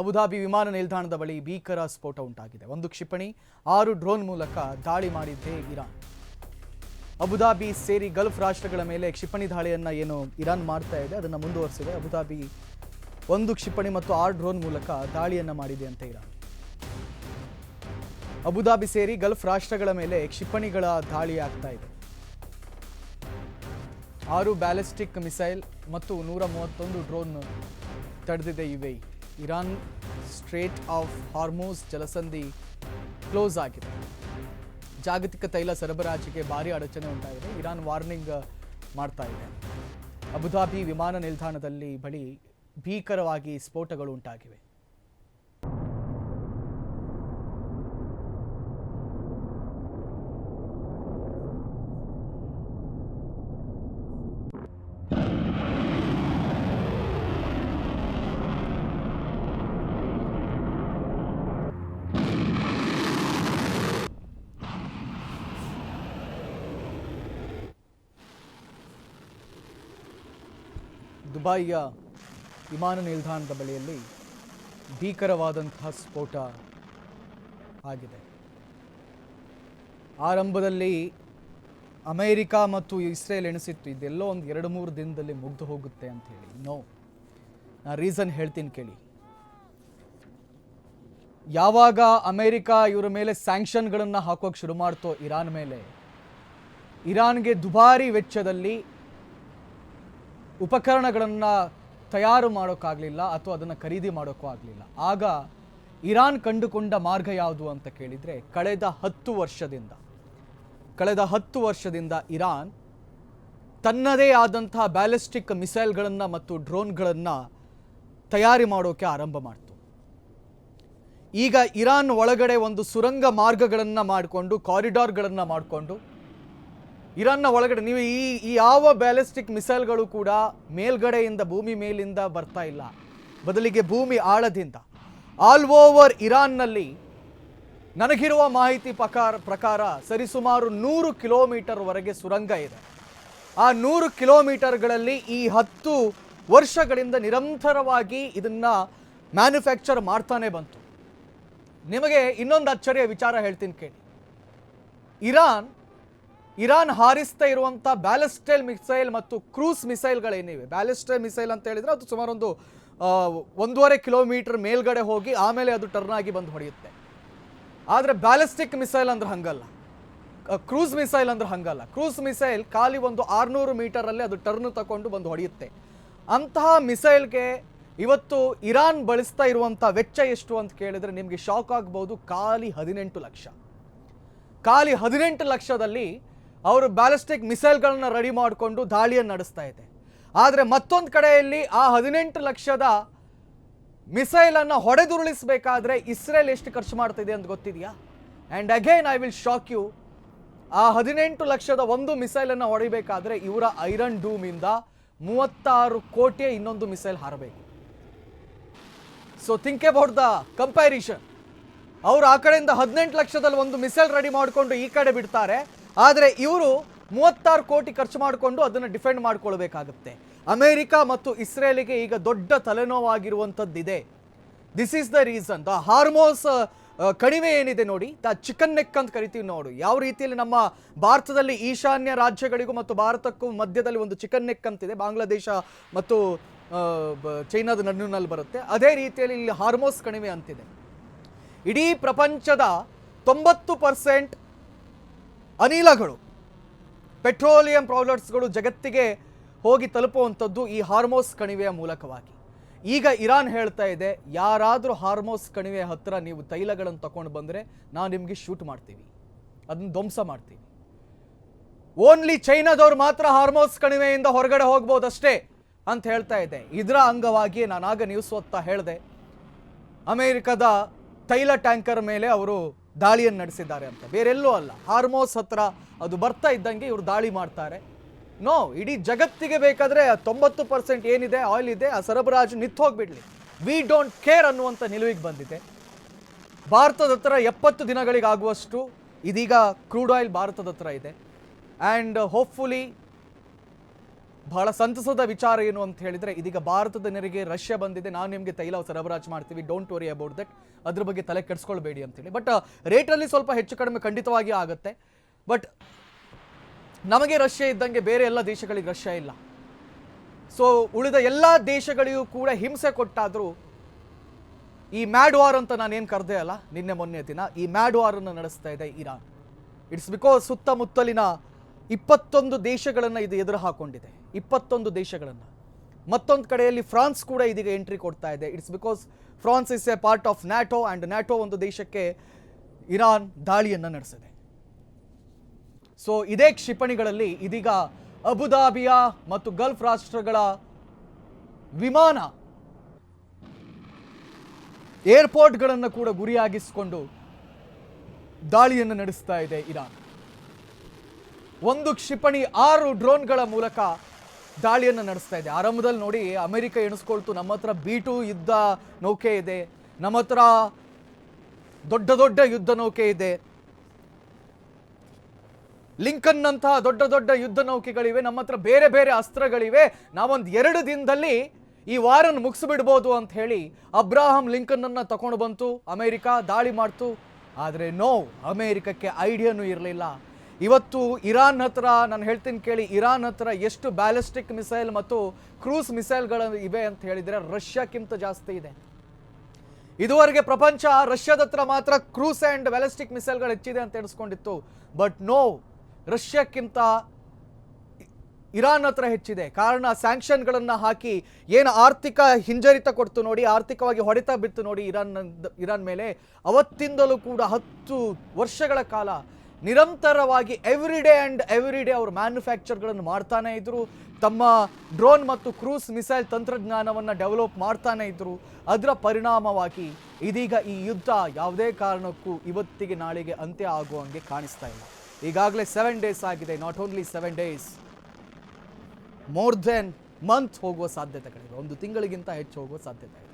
Abu Dhabi ವಿಮಾನ ನಿಲ್ದಾಣದ ಬಳಿ ಭೀಕರ ಸ್ಫೋಟ ಉಂಟಾಗಿದೆ. ಒಂದು ಕ್ಷಿಪಣಿ 6 ಡ್ರೋನ್ ಮೂಲಕ ದಾಳಿ ಮಾಡಿದ್ದೇ ಇರಾನ್. ಅಬುಧಾಬಿ ಸೇರಿ ಗಲ್ಫ್ ರಾಷ್ಟ್ರಗಳ ಮೇಲೆ ಕ್ಷಿಪಣಿ ದಾಳಿಯನ್ನ ಏನು ಇರಾನ್ ಮಾಡ್ತಾ ಇದೆ ಅದನ್ನು ಮುಂದುವರಿಸಿದೆ. ಅಬುಧಾಬಿ ಒಂದು ಕ್ಷಿಪಣಿ ಮತ್ತು 6 ಡ್ರೋನ್ ಮೂಲಕ ದಾಳಿಯನ್ನ ಮಾಡಿದೆ ಅಂತ ಇರಾನ್. ಅಬುಧಾಬಿ ಸೇರಿ ಗಲ್ಫ್ ರಾಷ್ಟ್ರಗಳ ಮೇಲೆ ಕ್ಷಿಪಣಿಗಳ ದಾಳಿ ಆಗ್ತಾ ಇದೆ. 6 ಬ್ಯಾಲಿಸ್ಟಿಕ್ ಮಿಸೈಲ್ ಮತ್ತು 131 ಡ್ರೋನ್ ತಡೆದಿದೆ UAE. Iran strait of Hormuz ಜಲಸಂಧಿ ಕ್ಲೋಸ್ ಆಗಿದೆ. ಜಾಗತಿಕ ತೈಲ ಸರಬರಾಜಿಗೆ ಭಾರಿ ಅಡಚಣೆ ಉಂಟಾಗಿದೆ. ಇರಾನ್ ವಾರ್ನಿಂಗ್ ಮಾಡ್ತಾ ಇದೆ. ಅಬುಧಾಬಿ ವಿಮಾನ ನಿಲ್ದಾಣದಲ್ಲಿ ಬಳಿ ಭೀಕರವಾಗಿ ಸ್ಫೋಟಗಳು ಉಂಟಾಗಿವೆ. ದುಬೈಯ ವಿಮಾನ ನಿಲ್ದಾಣದ ಬಳಿಯಲ್ಲಿ ಭೀಕರವಾದಂತಹ ಸ್ಫೋಟ ಆಗಿದೆ. ಆರಂಭದಲ್ಲಿ ಅಮೆರಿಕ ಮತ್ತು ಇಸ್ರೇಲ್ ಎಣಿಸಿತ್ತು ಇದೆಲ್ಲೋ ಒಂದು 2-3 ದಿನದಲ್ಲಿ ಮುಗ್ದು ಹೋಗುತ್ತೆ ಅಂತ ಹೇಳಿ. ನಾನು ರೀಸನ್ ಹೇಳ್ತೀನಿ ಕೇಳಿ. ಯಾವಾಗ ಅಮೆರಿಕ ಇವರ ಮೇಲೆ ಸ್ಯಾಂಕ್ಷನ್ಗಳನ್ನು ಹಾಕೋಕೆ ಶುರು ಮಾಡ್ತೋ ಇರಾನ್ ಮೇಲೆ, ಇರಾನ್ಗೆ ದುಬಾರಿ ವೆಚ್ಚದಲ್ಲಿ ಉಪಕರಣಗಳನ್ನು ತಯಾರು ಮಾಡೋಕ್ಕಾಗಲಿಲ್ಲ ಅಥವಾ ಅದನ್ನು ಖರೀದಿ ಮಾಡೋಕ್ಕೂ ಆಗಲಿಲ್ಲ. ಆಗ ಇರಾನ್ ಕಂಡುಕೊಂಡ ಮಾರ್ಗ ಯಾವುದು ಅಂತ ಕೇಳಿದರೆ, ಕಳೆದ 10 ವರ್ಷದಿಂದ ಇರಾನ್ ತನ್ನದೇ ಆದಂತಹ ಬ್ಯಾಲಿಸ್ಟಿಕ್ ಮಿಸೈಲ್ಗಳನ್ನು ಮತ್ತು ಡ್ರೋನ್ಗಳನ್ನು ತಯಾರಿ ಮಾಡೋಕ್ಕೆ ಆರಂಭ ಮಾಡ್ತು. ಈಗ ಇರಾನ್ ಒಳಗಡೆ ಒಂದು ಸುರಂಗ ಮಾರ್ಗಗಳನ್ನು ಮಾಡಿಕೊಂಡು, ಕಾರಿಡಾರ್ಗಳನ್ನು ಮಾಡಿಕೊಂಡು, ಇರಾನ್ನ ಒಳಗಡೆ ನೀವು ಈ ಯಾವ ಬ್ಯಾಲಿಸ್ಟಿಕ್ ಮಿಸೈಲ್ಗಳು ಕೂಡ ಮೇಲ್ಗಡೆಯಿಂದ ಭೂಮಿ ಮೇಲಿಂದ ಬರ್ತಾ ಇಲ್ಲ, ಬದಲಿಗೆ ಭೂಮಿ ಆಳದಿಂದ ಆಲ್ ಓವರ್ ಇರಾನ್ನಲ್ಲಿ ನನಗಿರುವ ಮಾಹಿತಿ ಪ್ರಕಾರ ಸರಿಸುಮಾರು 100 ಕಿಲೋಮೀಟರ್ವರೆಗೆ ಸುರಂಗ ಇದೆ. ಆ 100 ಕಿಲೋಮೀಟರ್ಗಳಲ್ಲಿ ಈ 10 ವರ್ಷಗಳಿಂದ ನಿರಂತರವಾಗಿ ಇದನ್ನು ಮ್ಯಾನುಫ್ಯಾಕ್ಚರ್ ಮಾಡ್ತಾನೆ ಬಂತು. ನಿಮಗೆ ಇನ್ನೊಂದು ಅಚ್ಚರಿಯ ವಿಚಾರ ಹೇಳ್ತೀನಿ ಕೇಳಿ. ಇರಾನ್ ಹಾರಿಸ್ತಾ ಇರುವಂಥ ಬ್ಯಾಲಿಸ್ಟಿಕ್ ಮಿಸೈಲ್ ಮತ್ತು ಕ್ರೂಸ್ ಮಿಸೈಲ್ಗಳೇನಿವೆ, ಬ್ಯಾಲಿಸ್ಟಿಕ್ ಮಿಸೈಲ್ ಅಂತ ಹೇಳಿದರೆ ಅದು ಸುಮಾರು ಒಂದು 1.5 ಕಿಲೋಮೀಟರ್ ಮೇಲ್ಗಡೆ ಹೋಗಿ ಆಮೇಲೆ ಅದು ಟರ್ನ್ ಆಗಿ ಬಂದು ಹೊಡೆಯುತ್ತೆ. ಆದರೆ ಬ್ಯಾಲಿಸ್ಟಿಕ್ ಮಿಸೈಲ್ ಅಂದ್ರೆ ಹಂಗಲ್ಲ, ಕ್ರೂಸ್ ಮಿಸೈಲ್ ಅಂದ್ರೆ ಹಂಗಲ್ಲ. ಕ್ರೂಸ್ ಮಿಸೈಲ್ ಖಾಲಿ ಒಂದು 600 ಮೀಟರಲ್ಲಿ ಅದು ಟರ್ನ್ ತಗೊಂಡು ಬಂದು ಹೊಡೆಯುತ್ತೆ. ಅಂತಹ ಮಿಸೈಲ್ಗೆ ಇವತ್ತು ಇರಾನ್ ಬಳಸ್ತಾ ಇರುವಂಥ ವೆಚ್ಚ ಎಷ್ಟು ಅಂತ ಕೇಳಿದರೆ ನಿಮಗೆ ಶಾಕ್ ಆಗ್ಬೋದು. ಖಾಲಿ 18 ಲಕ್ಷ. ಖಾಲಿ 18 ಲಕ್ಷದಲ್ಲಿ ಅವರು ಬ್ಯಾಲಿಸ್ಟಿಕ್ ಮಿಸೈಲ್ಗಳನ್ನ ರೆಡಿ ಮಾಡಿಕೊಂಡು ದಾಳಿಯನ್ನು ನಡೆಸ್ತಾ ಇದೆ. ಆದರೆ ಮತ್ತೊಂದು ಕಡೆಯಲ್ಲಿ ಆ 18 ಲಕ್ಷದ ಮಿಸೈಲನ್ನು ಹೊಡೆದುರುಳಿಸಬೇಕಾದ್ರೆ ಇಸ್ರೇಲ್ ಎಷ್ಟು ಖರ್ಚು ಮಾಡ್ತಿದೆ ಅಂತ ಗೊತ್ತಿದೆಯಾ? And again I will shock you. ಆ 18 ಲಕ್ಷದ ಒಂದು ಮಿಸೈಲನ್ನು ಹೊಡಿಬೇಕಾದ್ರೆ ಇವರ ಐರನ್ ಡೂಮಿಂದ 36 ಕೋಟಿಯ ಇನ್ನೊಂದು ಮಿಸೈಲ್ ಹಾರಬೇಕು. So think about the comparison. ಅವರು ಆ ಕಡೆಯಿಂದ 18 ಲಕ್ಷದಲ್ಲಿ ಒಂದು ಮಿಸೈಲ್ ರೆಡಿ ಮಾಡಿಕೊಂಡು ಈ ಕಡೆ ಬಿಡ್ತಾರೆ, ಆದರೆ ಇವರು 36 ಕೋಟಿ ಖರ್ಚು ಮಾಡಿಕೊಂಡು ಅದನ್ನು ಡಿಫೆಂಡ್ ಮಾಡ್ಕೊಳ್ಬೇಕಾಗುತ್ತೆ. ಅಮೆರಿಕ ಮತ್ತು ಇಸ್ರೇಲಿಗೆ ಈಗ ದೊಡ್ಡ ತಲೆನೋವಾಗಿರುವಂಥದ್ದಿದೆ. This is the reason. The Hormuz ಕಣಿವೆ ಏನಿದೆ ನೋಡಿ, ದ ಚಿಕನ್ ನೆಕ್ ಅಂತ ಕರಿತೀವಿ ನೋಡಿ. ಯಾವ ರೀತಿಯಲ್ಲಿ ನಮ್ಮ ಭಾರತದಲ್ಲಿ ಈಶಾನ್ಯ ರಾಜ್ಯಗಳಿಗೂ ಮತ್ತು ಭಾರತಕ್ಕೂ ಮಧ್ಯದಲ್ಲಿ ಒಂದು ಚಿಕನ್ ನೆಕ್ ಅಂತಿದೆ, ಬಾಂಗ್ಲಾದೇಶ ಮತ್ತು ಚೈನಾದ ನಡುವಿನಲ್ಲಿ ಬರುತ್ತೆ, ಅದೇ ರೀತಿಯಲ್ಲಿ ಇಲ್ಲಿ ಹಾರ್ಮೋಸ್ ಕಣಿವೆ ಅಂತಿದೆ. ಇಡೀ ಪ್ರಪಂಚದ 90% ಅನಿಲಗಳು, ಪೆಟ್ರೋಲಿಯಂ ಪ್ರಾಡಕ್ಟ್ಸ್ಗಳು ಜಗತ್ತಿಗೆ ಹೋಗಿ ತಲುಪುವಂಥದ್ದು ಈ ಹಾರ್ಮೋಸ್ ಕಣಿವೆಯ ಮೂಲಕವಾಗಿ. ಈಗ ಇರಾನ್ ಹೇಳ್ತಾ ಇದೆ, ಯಾರಾದರೂ ಹಾರ್ಮೋಸ್ ಕಣಿವೆ ಹತ್ತಿರ ನೀವು ತೈಲಗಳನ್ನು ತಗೊಂಡು ಬಂದರೆ ನಾವು ನಿಮಗೆ ಶೂಟ್ ಮಾಡ್ತೀವಿ, ಅದನ್ನು ಧ್ವಂಸ ಮಾಡ್ತೀವಿ. ಓನ್ಲಿ ಚೈನಾದವ್ರು ಮಾತ್ರ ಹಾರ್ಮೋಸ್ ಕಣಿವೆಯಿಂದ ಹೊರಗಡೆ ಹೋಗ್ಬೋದಷ್ಟೇ ಅಂತ ಹೇಳ್ತಾ ಇದೆ. ಇದರ ಅಂಗವಾಗಿ ನಾನಾಗ ನ್ಯೂಸ್ ಓದ್ತಾ ಹೇಳಿದೆ, ಅಮೆರಿಕದ ತೈಲ ಟ್ಯಾಂಕರ್ ಮೇಲೆ ಅವರು ದಾಳಿಯನ್ನು ನಡೆಸಿದ್ದಾರೆ ಅಂತ. ಬೇರೆಲ್ಲೂ ಅಲ್ಲ, ಹಾರ್ಮೋಸ್ ಹತ್ರ ಅದು ಬರ್ತಾ ಇದ್ದಂಗೆ ಇವರು ದಾಳಿ ಮಾಡ್ತಾರೆ. ಇಡೀ ಜಗತ್ತಿಗೆ ಬೇಕಾದರೆ 90% ಏನಿದೆ ಆಯಿಲ್ ಇದೆ ಆ ಸರಬರಾಜು ನಿಂತು ಹೋಗ್ಬಿಡ್ಲಿ, ವಿ ಡೋಂಟ್ ಕೇರ್ ಅನ್ನುವಂಥ ನಿಲುವಿಗೆ ಬಂದಿದೆ. ಭಾರತದ ಹತ್ರ 70 ದಿನಗಳಿಗಾಗುವಷ್ಟು ಇದೀಗ ಕ್ರೂಡ್ ಆಯಿಲ್ ಭಾರತದ ಹತ್ರ ಇದೆ. ಆ್ಯಂಡ್ ಹೋಪ್ಫುಲಿ ಬಹಳ ಸಂತಸದ ವಿಚಾರ ಏನು ಅಂತ ಹೇಳಿದ್ರೆ, ಇದೀಗ ಭಾರತದ ನೆರೆಗೆ ರಷ್ಯಾ ಬಂದಿದೆ, ನಾವು ನಿಮಗೆ ತೈಲ ಸರಬರಾಜು ಮಾಡ್ತೀವಿ, ಡೋಂಟ್ ವರಿ ಅಬೌಟ್ ದಟ್, ಅದ್ರ ಬಗ್ಗೆ ತಲೆ ಕೆಡಿಸ್ಕೊಳ್ಬೇಡಿ ಅಂತೇಳಿ. ಬಟ್ ರೇಟಲ್ಲಿ ಸ್ವಲ್ಪ ಹೆಚ್ಚು ಕಡಿಮೆ ಖಂಡಿತವಾಗಿ ಆಗುತ್ತೆ. ಬಟ್ ನಮಗೆ ರಷ್ಯಾ ಇದ್ದಂಗೆ ಬೇರೆ ಎಲ್ಲ ದೇಶಗಳಿಗೆ ರಷ್ಯಾ ಇಲ್ಲ. ಸೊ ಉಳಿದ ಎಲ್ಲ ದೇಶಗಳಿಗೂ ಕೂಡ ಹಿಂಸೆ ಕೊಟ್ಟಾದರೂ ಈ ಮ್ಯಾಡ್ ವಾರ್ ಅಂತ ನಾನೇನು ಕರೆದೆ ಅಲ್ಲ ನಿನ್ನೆ ಮೊನ್ನೆ ದಿನ, ಈ ಮ್ಯಾಡ್ ವಾರನ್ನು ನಡೆಸ್ತಾ ಇದೆ ಇರಾನ್. ಇಟ್ಸ್ ಬಿಕಾಸ್ ಸುತ್ತಮುತ್ತಲಿನ 21 ದೇಶಗಳನ್ನು ಇದು ಎದುರು ಹಾಕೊಂಡಿದೆ, 21 ದೇಶಗಳನ್ನು. ಮತ್ತೊಂದು ಕಡೆಯಲ್ಲಿ ಫ್ರಾನ್ಸ್ ಕೂಡ ಇದೀಗ ಎಂಟ್ರಿ ಕೊಡ್ತಾ ಇದೆ. It's because France is A part of NATO, and NATO ಒಂದು ದೇಶಕ್ಕೆ ಇರಾನ್ ದಾಳಿಯನ್ನು ನಡೆಸಿದೆ. ಸೊ ಇದೇ ಕ್ಷಿಪಣಿಗಳಲ್ಲಿ ಇದೀಗ ಅಬುದಾಬಿಯ ಮತ್ತು ಗಲ್ಫ್ ರಾಷ್ಟ್ರಗಳ ವಿಮಾನ ಏರ್ಪೋರ್ಟ್ಗಳನ್ನು ಕೂಡ ಗುರಿಯಾಗಿಸಿಕೊಂಡು ದಾಳಿಯನ್ನು ನಡೆಸ್ತಾ ಇದೆ ಇರಾನ್. ಒಂದು ಕ್ಷಿಪಣಿ 6 ಡ್ರೋನ್ಗಳ ಮೂಲಕ ದಾಳಿಯನ್ನು ನಡೆಸ್ತಾ ಇದೆ. ಆರಂಭದಲ್ಲಿ ನೋಡಿ ಅಮೆರಿಕ ಎಣಿಸ್ಕೊಳ್ತು, ನಮ್ಮ ಹತ್ರ B2 ಯುದ್ಧ ನೌಕೆ ಇದೆ, ನಮ್ಮ ಹತ್ರ ದೊಡ್ಡ ದೊಡ್ಡ ಯುದ್ಧ ನೌಕೆ ಇದೆ, ಲಿಂಕನ್ ಅಂತಹ ದೊಡ್ಡ ದೊಡ್ಡ ಯುದ್ಧ ನೌಕೆಗಳಿವೆ, ನಮ್ಮ ಹತ್ರ ಬೇರೆ ಬೇರೆ ಅಸ್ತ್ರಗಳಿವೆ, ನಾವೊಂದು 2 ದಿನದಲ್ಲಿ ಈ ವಾರನ್ನು ಮುಗಿಸ್ಬಿಡ್ಬೋದು ಅಂತ ಹೇಳಿ ಅಬ್ರಾಹಂ ಲಿಂಕನ್ ಅನ್ನ ತಗೊಂಡು ಬಂತು ಅಮೆರಿಕ, ದಾಳಿ ಮಾಡ್ತು. ಆದರೆ ನೋ, ಅಮೆರಿಕಕ್ಕೆ ಐಡಿಯಾನೂ ಇರಲಿಲ್ಲ. ಇವತ್ತು ಇರಾನ್ ಹತ್ರ ನಾನು ಹೇಳ್ತೀನಿ ಕೇಳಿ, ಇರಾನ್ ಹತ್ರ ಎಷ್ಟು ಬ್ಯಾಲಿಸ್ಟಿಕ್ ಮಿಸೈಲ್ ಮತ್ತು ಕ್ರೂಸ್ ಮಿಸೈಲ್ಗಳು ಇವೆ ಅಂತ ಹೇಳಿದರೆ ರಷ್ಯಾಕ್ಕಿಂತ ಜಾಸ್ತಿ ಇದೆ. ಇದುವರೆಗೆ ಪ್ರಪಂಚ ರಷ್ಯಾದ ಹತ್ರ ಮಾತ್ರ ಕ್ರೂಸ್ ಆ್ಯಂಡ್ ಬ್ಯಾಲಿಸ್ಟಿಕ್ ಮಿಸೈಲ್ಗಳು ಹೆಚ್ಚಿದೆ ಅಂತ ಎಣಿಸ್ಕೊಂಡಿತ್ತು. ಬಟ್ ನೋ, ರಷ್ಯಾಕ್ಕಿಂತ ಇರಾನ್ ಹತ್ರ ಹೆಚ್ಚಿದೆ. ಕಾರಣ ಸ್ಯಾಂಕ್ಷನ್ಗಳನ್ನು ಹಾಕಿ ಏನು ಆರ್ಥಿಕ ಹಿಂಜರಿತ ಕೊಡ್ತು ನೋಡಿ, ಆರ್ಥಿಕವಾಗಿ ಹೊಡೆತ ಬಿತ್ತು ನೋಡಿ ಇರಾನ್ ಮೇಲೆ, ಅವತ್ತಿಂದಲೂ ಕೂಡ 10 ವರ್ಷಗಳ ಕಾಲ ನಿರಂತರವಾಗಿ ಎವ್ರಿ ಡೇ ಅವರು ಮ್ಯಾನುಫ್ಯಾಕ್ಚರ್ಗಳನ್ನು ಮಾಡ್ತಾನೆ ಇದ್ರು, ತಮ್ಮ ಡ್ರೋನ್ ಮತ್ತು ಕ್ರೂಸ್ ಮಿಸೈಲ್ ತಂತ್ರಜ್ಞಾನವನ್ನು ಡೆವಲಪ್ ಮಾಡ್ತಾನೆ ಇದ್ರು. ಅದರ ಪರಿಣಾಮವಾಗಿ ಇದೀಗ ಈ ಯುದ್ಧ ಯಾವುದೇ ಕಾರಣಕ್ಕೂ ಇವತ್ತಿಗೆ ನಾಳೆಗೆ ಅಂತ್ಯ ಆಗುವಂಗೆ ಕಾಣಿಸ್ತಾ ಇಲ್ಲ. ಈಗಾಗಲೇ 7 ಡೇಸ್ ಆಗಿದೆ, not only 7 days, more than month ಹೋಗುವ ಸಾಧ್ಯತೆಗಳಿವೆ, 1 ತಿಂಗಳಿಗಿಂತ ಹೆಚ್ಚು ಹೋಗುವ ಸಾಧ್ಯತೆ ಇದೆ.